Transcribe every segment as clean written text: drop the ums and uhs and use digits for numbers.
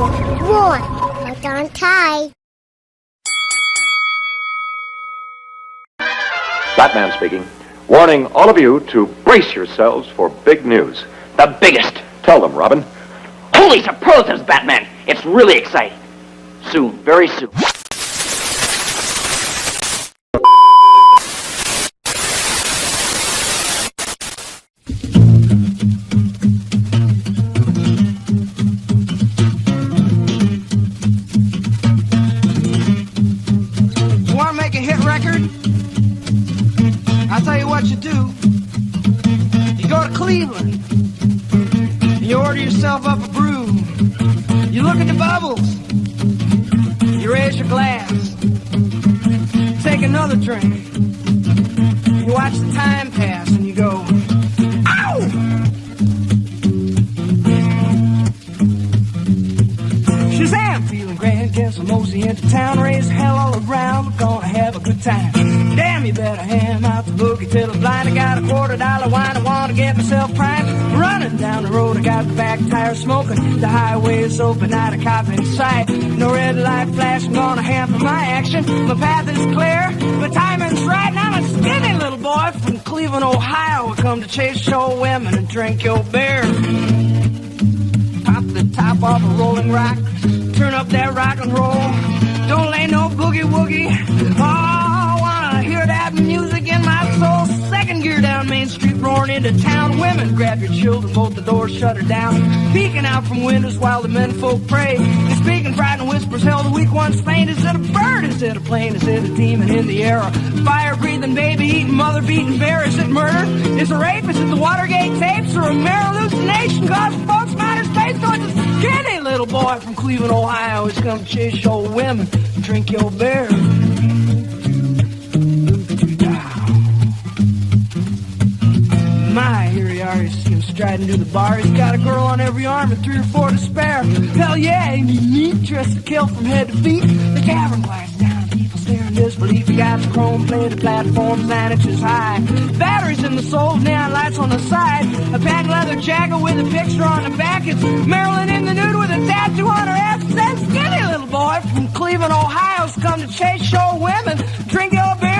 1. Hold on tight. Batman speaking. Warning all of you to brace yourselves for big news. The biggest. Tell them, Robin. Holy superlatives, Batman. It's really exciting. Soon, very soon. You want to make a hit record? I'll tell you what you do. You go to Cleveland. You order yourself up a brew. You look at the bubbles. You raise your glass. Take another drink. You watch the time pass and you go, ow! Shazam! Feeling grand, guess I'm mosey into town. Raise hell all around, we're gonna have a good time. Damn, you better ham out the boogie till I'm blind. I got a $quarter wine, I wanna get myself primed. Running down the road, I got the back tire smoking. The highway is open, not a cop in sight. No red light flash, I'm gonna hamper my action. My path is clear, my timing's right. And I'm a skinny little boy from Cleveland, Ohio. I come to chase show women and drink your beer. Pop the top off a rolling rock, turn up that rock and roll. Don't lay no boogie woogie. Oh, wanna hear that music in my soul. Second gear down Main Street, roaring into town. Women, grab your children, both the doors shut her down. Peeking out from windows while the men folk pray. They're speaking frightened whispers, hell, the weak one's faint. Is it a bird? Is it a plane? Is it a demon in the air? A fire-breathing, baby-eating, mother-beating bear? Is it murder? Is it rape? Is it the Watergate tapes? Or a mere hallucination? Cause folks matter space, so it's a skinny little boy from Cleveland, Ohio. He's come to chase your women and drink your beer. My, here he are, you see him striding to the bar. He's got a girl on every arm and 3 or 4 to spare. Hell yeah, ain't he neat, dressed to kill from head to feet. The tavern quiets down, people stare in disbelief. He got the chrome-plated platforms 9 inches high. Batteries in the soles, neon lights on the side. A patent leather jacket with a picture on the back. It's Marilyn in the nude with a tattoo on her ass. That skinny little boy from Cleveland, Ohio's come to chase show women, drink your beer.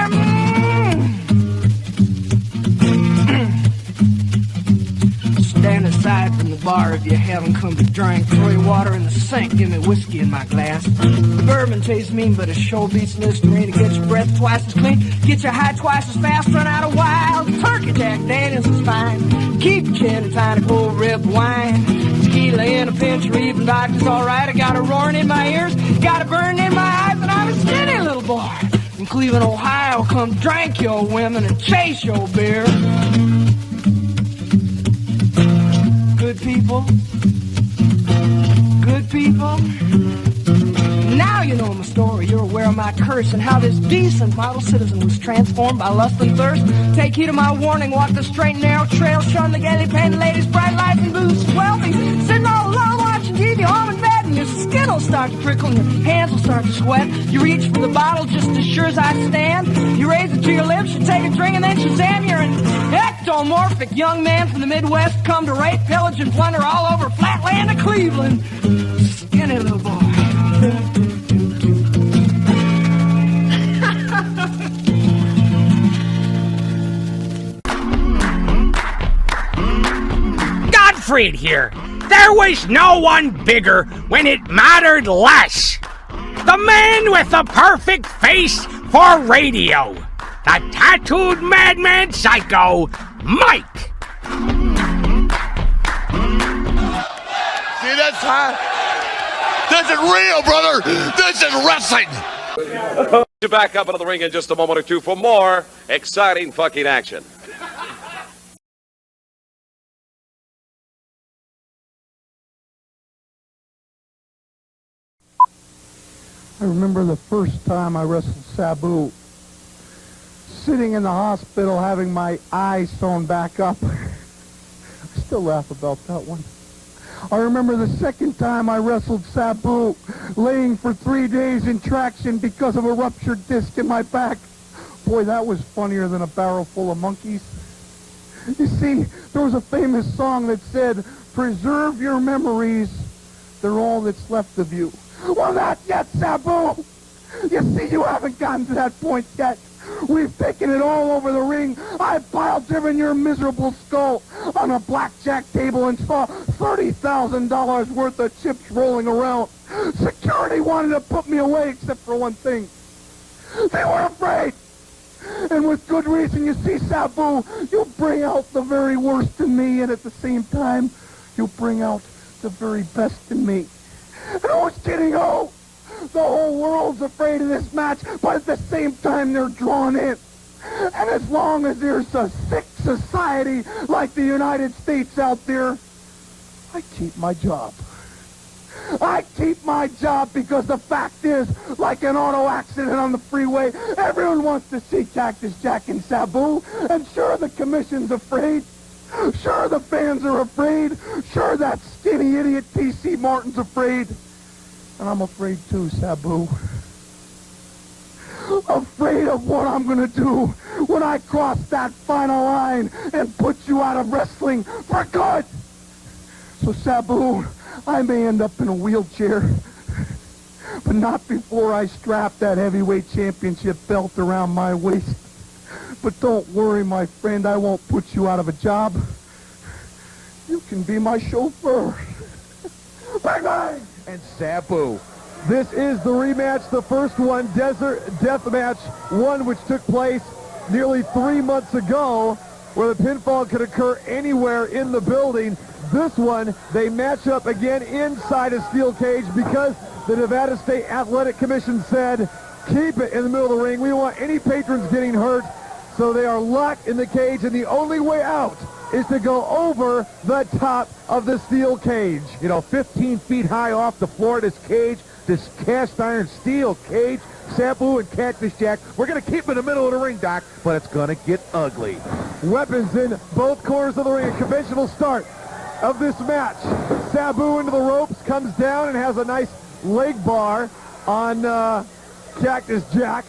Stand aside from the bar if you haven't come to drink. Throw your water in the sink, give me whiskey in my glass. The bourbon tastes mean, but it sure beats Listerine. It gets your breath twice as clean, get you high twice as fast, run out of wild. Turkey Jack Daniels is fine. Keep your chin and find a cold rib wine. Tequila in a pinch or even vodka's alright. I got a roaring in my ears, got a burning in my eyes, and I'm a skinny little boy from Cleveland, Ohio. Come drink your women and chase your beer. Good people, good people. Now you know my story, you're aware of my curse and how this decent model citizen was transformed by lust and thirst. Take heed of my warning, walk the straight and narrow trail, shun the gaily painted ladies, bright lights and booze. Wealthy, sitting all alone watching TV, home in bed, and your skin will start to prickle and your hands will start to sweat. You reach for the bottle just as sure as I stand. You raise it to your lips, you take a drink, and then Shazam, you're an ectomorphic young man from the Midwest, come to rape, pillage, and plunder all over flatland of Cleveland. Skinny little boy. Godfried here. There was no one bigger when it mattered less. The man with the perfect face for radio. The tattooed madman psycho, Mike. See, that's high. This is real, brother. This is wrestling. To back up into the ring in just a moment or two for more exciting fucking action. I remember the first time I wrestled Sabu, sitting in the hospital having my eyes sewn back up. I still laugh about that one. I remember the second time I wrestled Sabu, laying for 3 days in traction because of a ruptured disc in my back. Boy, that was funnier than a barrel full of monkeys. You see, there was a famous song that said, "Preserve your memories, they're all that's left of you. Well, not yet, Sabu! You see, you haven't gotten to that point yet. We've taken it all over the ring. I've pile-driven your miserable skull on a blackjack table and saw $30,000 worth of chips rolling around. Security wanted to put me away except for one thing. They were afraid. And with good reason. You see, Sabu, you bring out the very worst in me, and at the same time, you bring out the very best in me. And who's kidding who? The whole world's afraid of this match, but at the same time, they're drawn in. And as long as there's a sick society like the United States out there, I keep my job. I keep my job because the fact is, like an auto accident on the freeway, everyone wants to see Cactus Jack and Sabu. And sure, the commission's afraid. Sure, the fans are afraid. Sure, that skinny idiot T.C. Martin's afraid. And I'm afraid too, Sabu. Afraid of what I'm gonna do when I cross that final line and put you out of wrestling for good. So, Sabu, I may end up in a wheelchair, but not before I strap that heavyweight championship belt around my waist. But don't worry, my friend, I won't put you out of a job. You can be my chauffeur. Bang, bang! And Sabu. This is the rematch, the first one, Desert Deathmatch 1, which took place nearly 3 months ago, where the pinfall could occur anywhere in the building. This one, they match up again inside a steel cage because the Nevada State Athletic Commission said, keep it in the middle of the ring. We don't want any patrons getting hurt. So they are locked in the cage, and the only way out is to go over the top of the steel cage. You know, 15 feet high off the floor of this cage, this cast iron steel cage, Sabu and Cactus Jack. We're going to keep in the middle of the ring, Doc, but it's going to get ugly. Weapons in both corners of the ring. A conventional start of this match. Sabu into the ropes, comes down and has a nice leg bar on Cactus Jack.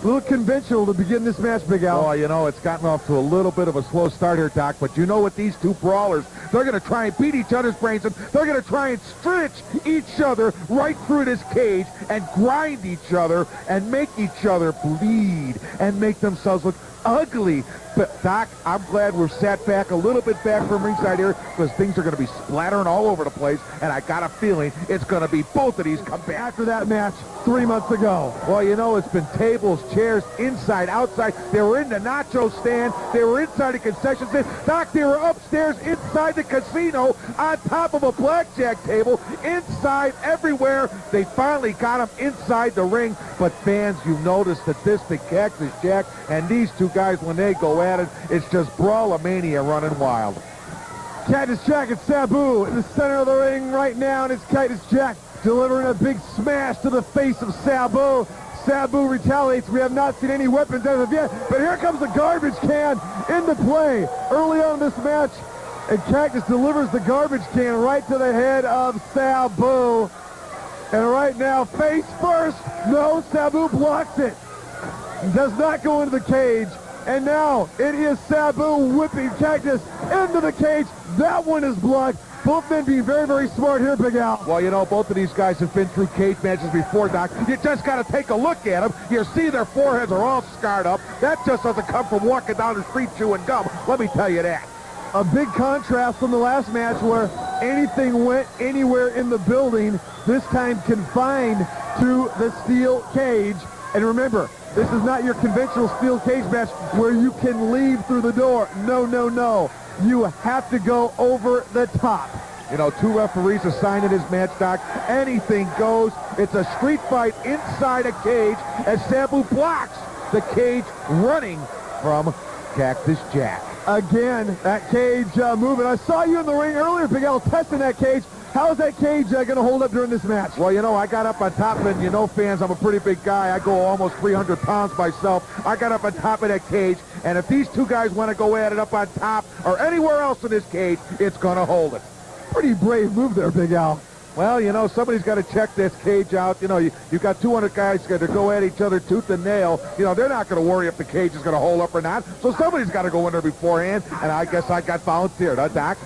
A little conventional to begin this match, Big Al. Oh, you know, it's gotten off to a little bit of a slow start here, Doc, but you know what, these two brawlers, they're going to try and beat each other's brains, and they're going to try and stretch each other right through this cage and grind each other and make each other bleed and make themselves look ugly. But, Doc, I'm glad we're sat back a little bit back from ringside here because things are going to be splattering all over the place, and I got a feeling it's going to be both of these come back. After that match 3 months ago. Well, you know, it's been tables, chairs, inside, outside. They were in the nacho stand. They were inside the concession stand. Doc, they were upstairs inside the casino on top of a blackjack table, inside everywhere. They finally got them inside the ring. But fans, you notice that the Cactus Jack and these two guys, when they go at it, it's just brawler-mania running wild. Cactus Jack and Sabu in the center of the ring right now, and it's Cactus Jack delivering a big smash to the face of Sabu. Sabu retaliates. We have not seen any weapons as of yet, but here comes the garbage can into play early on in this match, and Cactus delivers the garbage can right to the head of Sabu. And right now, face first. No, Sabu blocks it. Does not go into the cage. And now it is Sabu whipping Cactus into the cage. That one is blocked. Both men being very, very smart here, Big Al. Well, you know, both of these guys have been through cage matches before, Doc. You just got to take a look at them. You see their foreheads are all scarred up. That just doesn't come from walking down the street chewing gum. Let me tell you that. A big contrast from the last match where anything went anywhere in the building, this time confined to the steel cage. And remember, this is not your conventional steel cage match where you can leave through the door. No, no, no. You have to go over the top. You know, two referees assigned in this match, Doc. Anything goes. It's a street fight inside a cage as Sabu blocks the cage running from Cactus Jack. Again, that cage moving. I saw you in the ring earlier, Big Al, testing that cage. How is that cage going to hold up during this match? Well, you know, I got up on top of it, and you know, fans, I'm a pretty big guy. I go almost 300 pounds myself. I got up on top of that cage, and if these two guys want to go at it up on top or anywhere else in this cage, it's going to hold it. Pretty brave move there, Big Al. Well, you know, somebody's got to check this cage out. You know, you got 200 guys going to go at each other tooth and nail. You know, they're not going to worry if the cage is going to hold up or not. So somebody's got to go in there beforehand, and I guess I got volunteered, huh, Doc?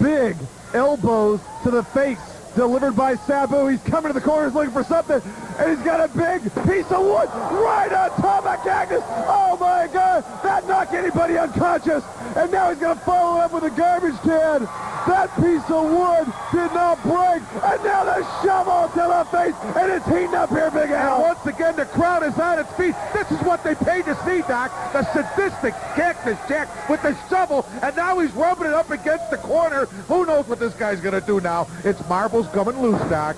Big elbows to the face delivered by Sabu. He's coming to the corners looking for something, and he's got a big piece of wood right on top of Cactus. Oh my God, that knocked anybody unconscious, and now he's going to follow up with a garbage can. That piece of wood did not break, and now the shovel to the face, and it's heating up here, Big Al. And once again, the crowd is on its feet. This is what they paid to see, Doc. The sadistic Cactus Jack with the shovel, and now he's rubbing it up against the corner. Who knows what this guy's going to do now? It's marbles coming loose, Doc.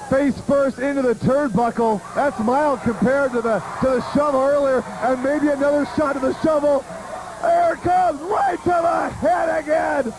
Face first into the turnbuckle. That's mild compared to the shovel earlier, and maybe another shot to the shovel. There it comes, right to the head again.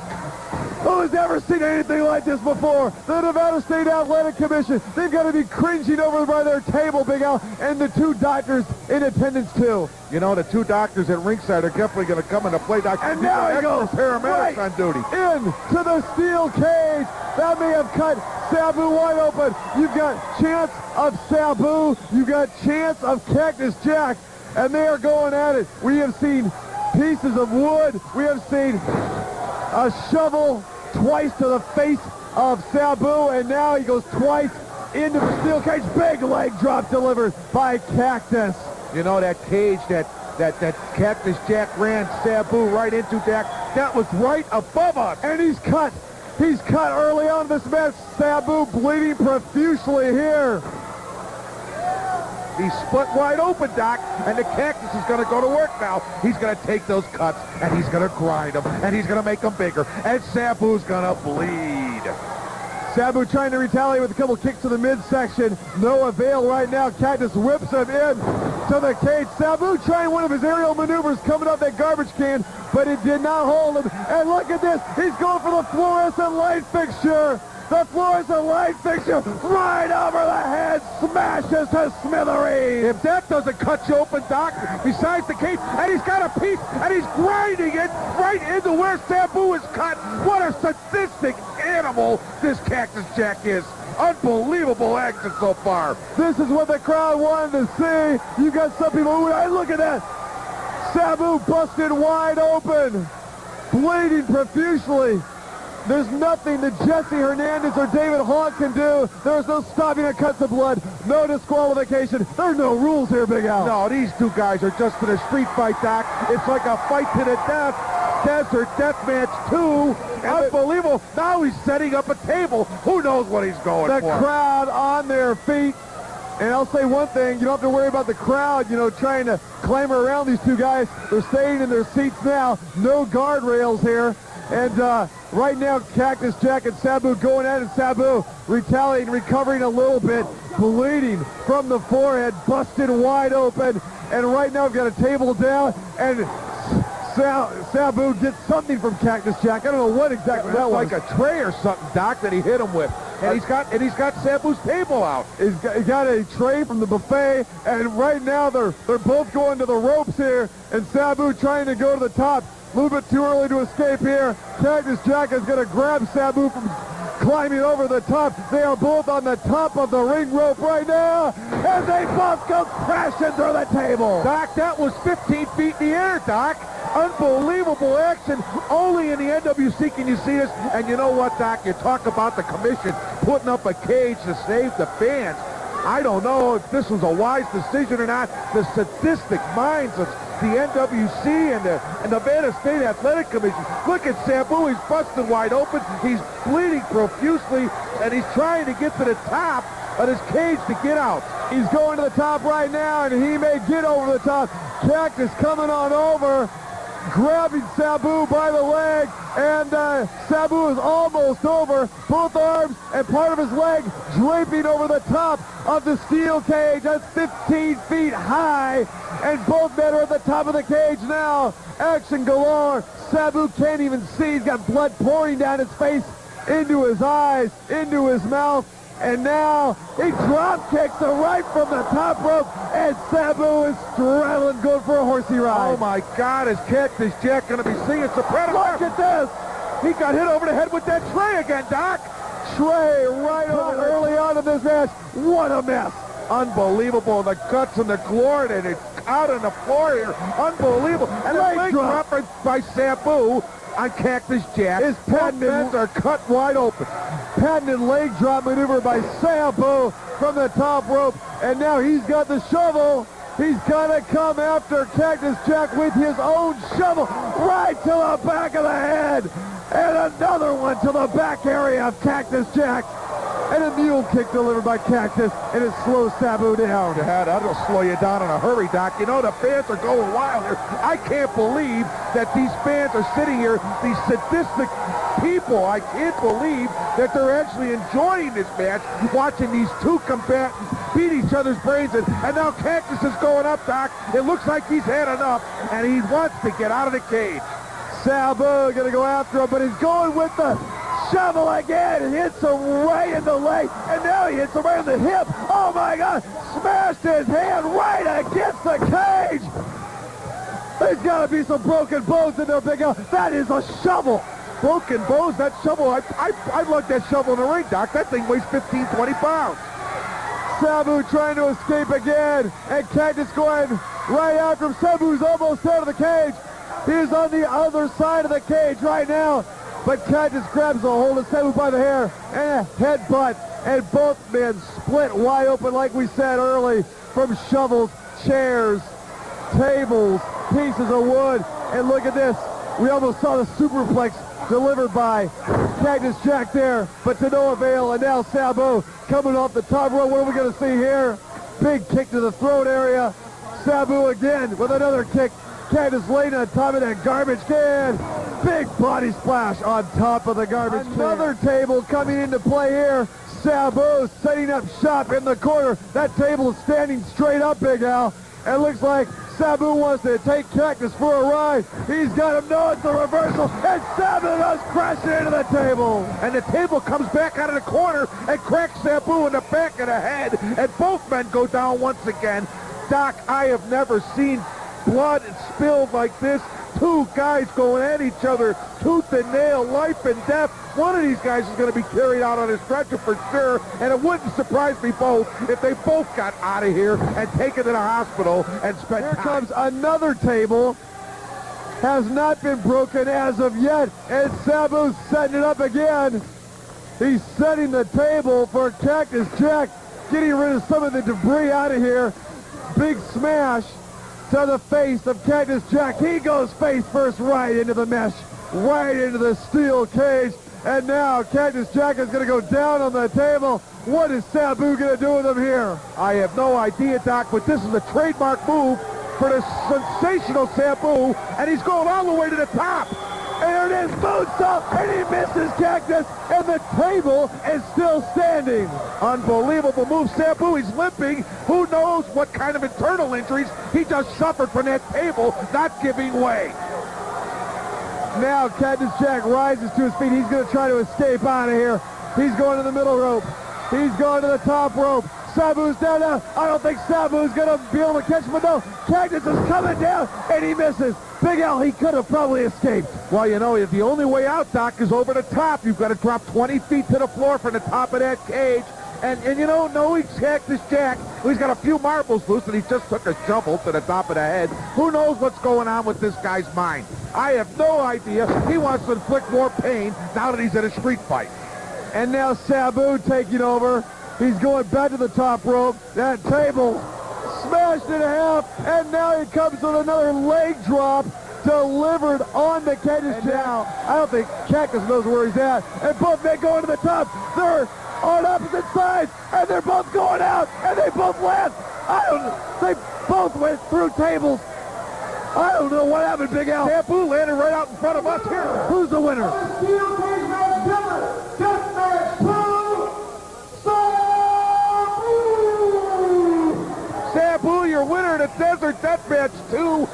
Who's ever seen anything like this before? The Nevada State Athletic Commission. They've got to be cringing over by their table, Big Al, and the two doctors in attendance too. You know, the two doctors at ringside are definitely going to come into play, Doc. And now he goes paramedics right on duty. into the steel cage. That may have cut Sabu wide open. You've got chance of Sabu. You've got chance of Cactus Jack, and they are going at it. We have seen pieces of wood. We have seen a shovel twice to the face of Sabu, and now he goes twice into the steel cage. Big leg drop delivered by Cactus. You know, that cage that Cactus Jack ran Sabu right into, Dak, that was right above us. And he's cut. He's cut early on in this match. Sabu bleeding profusely here. He's split wide open, Doc, and the Cactus is going to go to work now. He's going to take those cuts, and he's going to grind them, and he's going to make them bigger, and Sabu's going to bleed. Sabu trying to retaliate with a couple kicks to the midsection. No avail right now. Cactus whips him in to the cage. Sabu trying one of his aerial maneuvers coming off that garbage can, but it did not hold him. And look at this. He's going for the fluorescent light fixture. The fluorescent light fixture right over the head, smashes to smithereens. If that doesn't cut you open, Doc, besides the cage, and he's got a piece, and he's grinding it right into where Sabu is cut. What a sadistic animal this Cactus Jack is. Unbelievable action so far. This is what the crowd wanted to see. You got some people who, look at that. Sabu busted wide open, bleeding profusely. There's nothing that Jesse Hernandez or David Hawk can do. There's no stopping a cut of blood. No disqualification. There's no rules here, Big Al. No, these two guys are just in a street fight, Doc. It's like a fight to the death. Desert Deathmatch 2. Unbelievable. Now he's setting up a table. Who knows what he's going for? The crowd on their feet. And I'll say one thing, you don't have to worry about the crowd, trying to clamor around these two guys. They're staying in their seats now. No guardrails here. And right now, Cactus Jack and Sabu going at it. Sabu retaliating, recovering a little bit, bleeding from the forehead, busted wide open. And right now, we've got a table down, and Sabu gets something from Cactus Jack. I don't know what exactly that was. Like a tray or something, Doc, that he hit him with. And he's got Sabu's table out. He got a tray from the buffet, and right now they're both going to the ropes here, and Sabu trying to go to the top. A little bit too early to escape here. Cactus Jack is going to grab Sabu from climbing over the top. They are both on the top of the ring rope right now, and they both go crashing through the table. Doc, that was 15 feet in the air, Doc. Unbelievable action. Only in the NWC can you see this. And you know what, Doc? You talk about the commission putting up a cage to save the fans. I don't know if this was a wise decision or not. The sadistic minds of the NWC and the Nevada State Athletic Commission. Look at Sabu. He's busted wide open. He's bleeding profusely, and he's trying to get to the top of his cage to get out. He's going to the top right now, and he may get over the top. Cactus coming on over, grabbing Sabu by the leg, and Sabu is almost over. Both arms and part of his leg draping over the top of the steel cage. That's 15 feet high, and both men are at the top of the cage now. Action galore. Sabu can't even see. He's got blood pouring down his face, into his eyes, into his mouth. And now he drop kicks her right from the top rope, and Sabu is straddling, good for a horsey ride. Oh my God, is Cactus Jack going to be seeing some predator? Look at this! He got hit over the head with that tray again, Doc. Tray right over early on in this match. What a mess! Unbelievable. The guts and the glory, and it's out on the floor here. Unbelievable. And the leg drop by Sabu on Cactus Jack. His pants are cut wide open. patented leg drop maneuver by Sabu from the top rope. And now he's got the shovel. He's gonna come after Cactus Jack with his own shovel right to the back of the head. And another one to the back area of Cactus Jack. And a mule kick delivered by Cactus, and it slows Sabu down. Yeah, that'll slow you down in a hurry, Doc. You know, the fans are going wild here. I can't believe that these fans are sitting here, these sadistic people. I can't believe that they're actually enjoying this match, watching these two combatants beat each other's brains in. And now Cactus is going up, Doc. It looks like he's had enough, and he wants to get out of the cage. Sabu gonna go after him, but he's going with the shovel again. It hits him right in the leg, and now he hits him right in the hip. Oh my God! Smashed his hand right against the cage. There's got to be some broken bones in there, Big Al. That is a shovel. Broken bones? That shovel? I'd like that shovel in the ring, Doc. That thing weighs 15, 20 pounds. Sabu trying to escape again, and Cactus going right after him. Sabu's almost out of the cage. He's on the other side of the cage right now. But Cactus grabs a hold of Sabu by the hair and a headbutt. And both men split wide open, like we said early, from shovels, chairs, tables, pieces of wood. And look at this. We almost saw the superplex delivered by Cactus Jack there, but to no avail. And now Sabu coming off the top rope. What are we going to see here? Big kick to the throat area. Sabu again with another kick. Cactus laying on top of that garbage can. Big body splash on top of the garbage can. Another table coming into play here. Sabu setting up shop in the corner. That table is standing straight up, Big Al. And it looks like Sabu wants to take Cactus for a ride. He's got him. No, it's a reversal. And Sabu goes crashing into the table. And the table comes back out of the corner and cracks Sabu in the back of the head. And both men go down once again. Doc, I have never seen blood spilled like this. Two guys going at each other, tooth and nail, life and death. One of these guys is going to be carried out on a stretcher for sure, and it wouldn't surprise me both if they both got out of here and taken to the hospital and spent Here time. comes another table. Has not been broken as of yet, and Sabu's setting it up again. He's setting the table for Cactus Jack, getting rid of some of the debris out of here. Big smash to the face of Cactus Jack. He goes face first right into the mesh, right into the steel cage. And now Cactus Jack is going to go down on the table. What is Sabu going to do with him here? I have no idea, Doc, but this is a trademark move for the sensational Sabu, and he's going all the way to the top. And there it is, boots up, and he misses Cactus, and the table is still standing. Unbelievable move, Sabu. He's limping. Who knows what kind of internal injuries he just suffered from that table not giving way. Now Cactus Jack rises to his feet. He's going to try to escape out of here. He's going to the middle rope. He's going to the top rope. Sabu's down now. I don't think Sabu's going to be able to catch him, but no. Cactus is coming down, and he misses. Big Al, he could have probably escaped. Well, you know, the only way out, Doc, is over the top. You've got to drop 20 feet to the floor from the top of that cage. And you know, knowing Cactus Jack, he's got a few marbles loose, and he just took a shovel to the top of the head. Who knows what's going on with this guy's mind? I have no idea. He wants to inflict more pain now that he's in a street fight. And now Sabu taking over. He's going back to the top rope. That table smashed in half, and now he comes with another leg drop delivered on the Cactus Jack. Now, I don't think Cactus knows where he's at. And both men going to the top. They're on opposite sides, and they're both going out, and they both land. They both went through tables. I don't know what happened, Big Al. Sabu landed right out in front of us here. Who's the winner? Sabu, your winner of the Desert Deathmatch 2.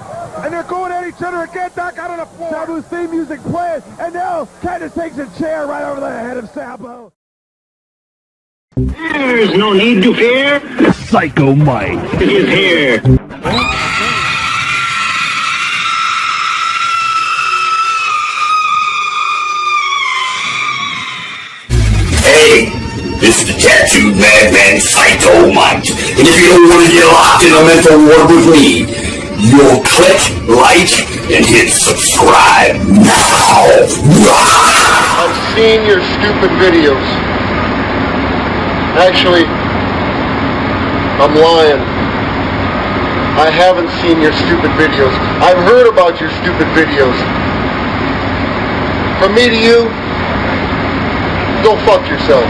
And they're going at each other again, Doc, out on the floor. Sabu's theme music playing, and now Cactus takes a chair right over the head of Sabu. There's no need to fear. Psycho Mike is here. Hey, this is the tattooed madman Psycho Mike. And if you don't want to get locked in a mental ward with me, you'll click like and hit subscribe now. I've seen your stupid videos. Actually, I'm lying. I haven't seen your stupid videos. I've heard about your stupid videos. From me to you, go fuck yourself.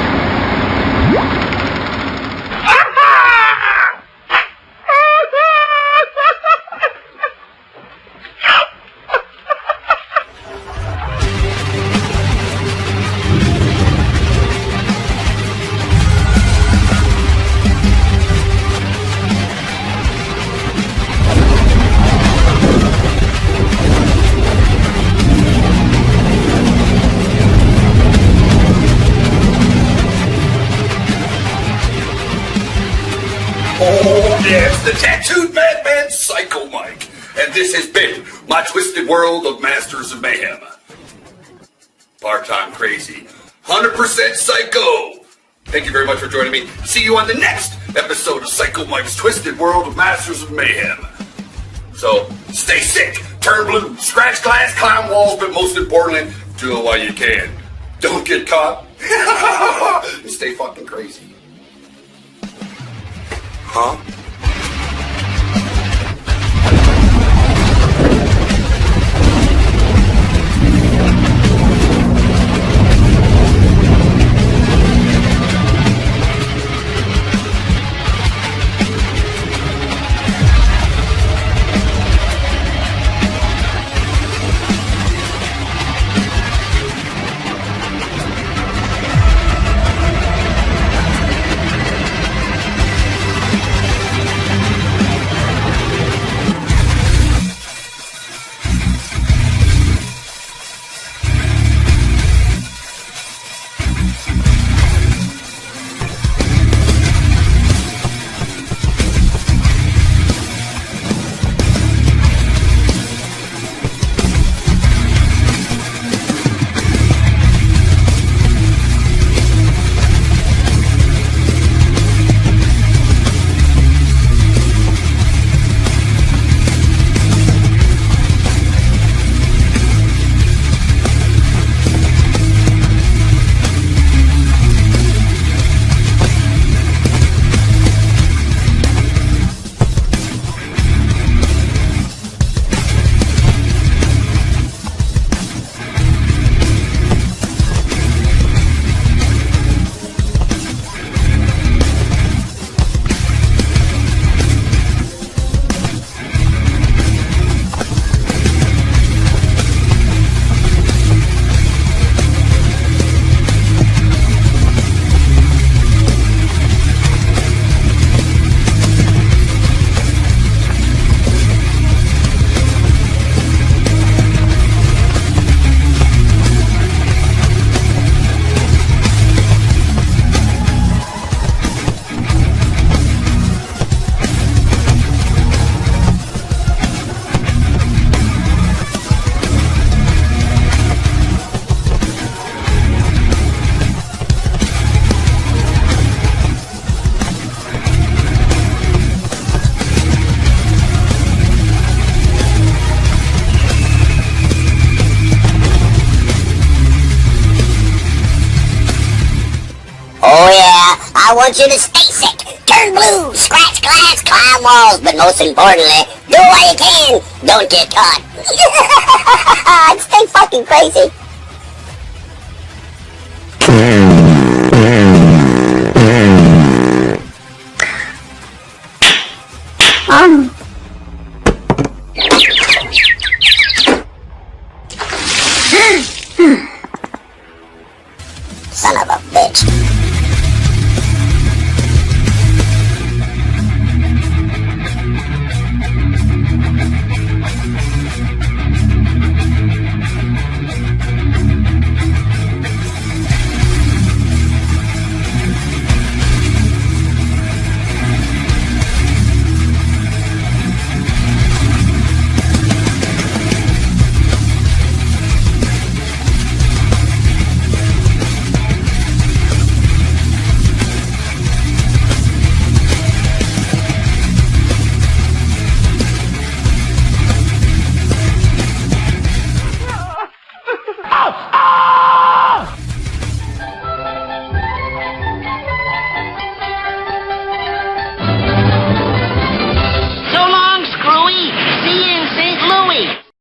Yes, the tattooed madman Psycho Mike, and this has been my twisted world of Masters of Mayhem. Part-time crazy, 100% psycho. Thank you very much for joining me. See you on the next episode of Psycho Mike's Twisted World of Masters of Mayhem. So, stay sick, turn blue, scratch glass, climb walls, but most importantly, do it while you can. Don't get caught. And stay fucking crazy. Huh? I want you to stay sick, turn blue, scratch glass, climb walls, but most importantly, do what you can, don't get caught. Stay fucking crazy. Son of a bitch.